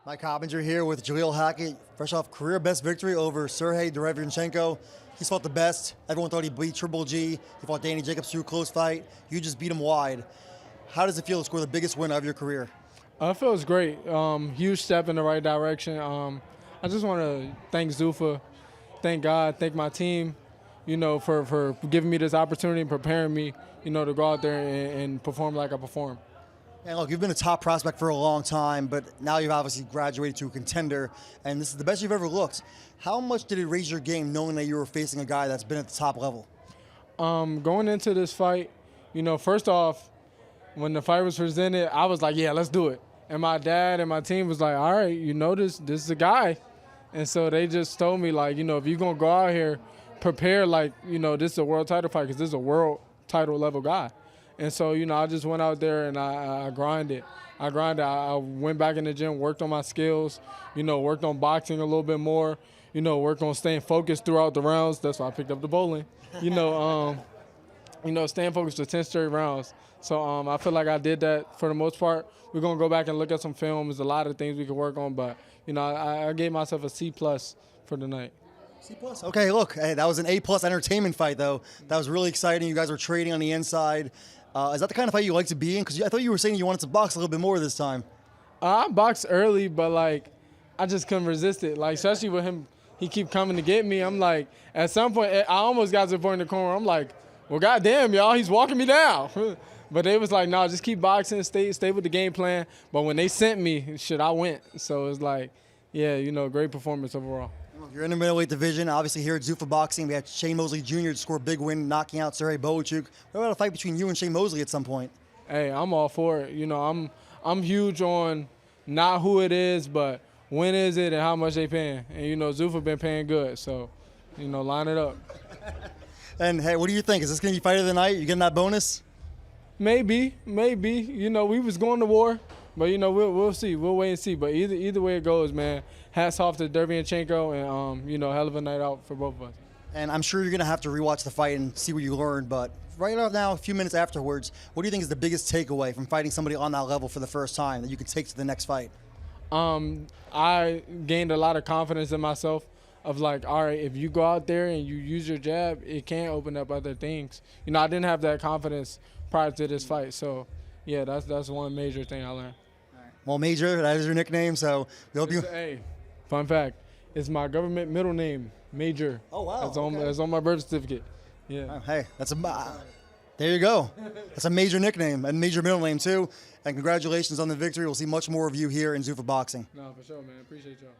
Mike Cobbinger here with Jalil Hackett, fresh off career best victory over Sergiy Derevyanchenko. He's fought the best. Everyone thought he beat Triple G. He fought Danny Jacobs through a close fight. You just beat him wide. How does it feel to score the biggest win of your career? It feels great. Huge step in the right direction. I just want to thank Zuffa, thank God, thank my team, for giving me this opportunity and preparing me, to go out there and perform like I perform. And look, you've been a top prospect for a long time, but now you've obviously graduated to a contender, and this is the best you've ever looked. How much did it raise your game knowing that you were facing a guy that's been at the top level? Going into this fight, first off, when the fight was presented, I was like, yeah, let's do it. And my dad and my team was like, all right, this is a guy. And so they just told me, like, if you're going to go out here, prepare like, this is a world title fight because this is a world title level guy. And so, I just went out there and I grinded. I went back in the gym, worked on my skills, worked on boxing a little bit more, worked on staying focused throughout the rounds. That's why I picked up the bowling. Staying focused for 10 straight rounds. So I feel like I did that for the most part. We're going to go back and look at some film. There's a lot of things we could work on, but, I gave myself a C+ for the night. C+. Okay, look, hey, that was an A+ entertainment fight, though. That was really exciting. You guys were trading on the inside. Is that the kind of fight you like to be in? Because I thought you were saying you wanted to box a little bit more this time. I boxed early, but, I just couldn't resist it. Especially with him, he keep coming to get me. I'm like, at some point, I almost got to the point in the corner. I'm like, well, goddamn, y'all, he's walking me down. But they was like, no, just keep boxing, stay with the game plan. But when they sent me, I went. So it's like, yeah, great performance overall. You're in the middleweight division. Obviously, here at Zuffa Boxing, we had Shane Mosley Jr. to score a big win, knocking out Sergiy Derevyanchenko. What about a fight between you and Shane Mosley at some point? Hey, I'm all for it. I'm huge on not who it is, but when is it and how much they paying. And, Zuffa been paying good. So, line it up. And, hey, what do you think? Is this going to be fight of the night? You getting that bonus? Maybe. We was going to war. But, we'll see. We'll wait and see. But either way it goes, man, hats off to Derevyanchenko and, hell of a night out for both of us. And I'm sure you're going to have to rewatch the fight and see what you learned. But right now, a few minutes afterwards, what do you think is the biggest takeaway from fighting somebody on that level for the first time that you can take to the next fight? I gained a lot of confidence in myself of like, all right, if you go out there and you use your jab, it can open up other things. I didn't have that confidence prior to this fight. So, yeah, that's one major thing I learned. Well, Major, that is your nickname, so we hope you... Hey, fun fact, it's my government middle name, Major. Oh, wow. That's on my birth certificate. Yeah. Oh, hey, there you go. That's a major nickname and major middle name, too. And congratulations on the victory. We'll see much more of you here in Zuffa Boxing. No, for sure, man. Appreciate y'all.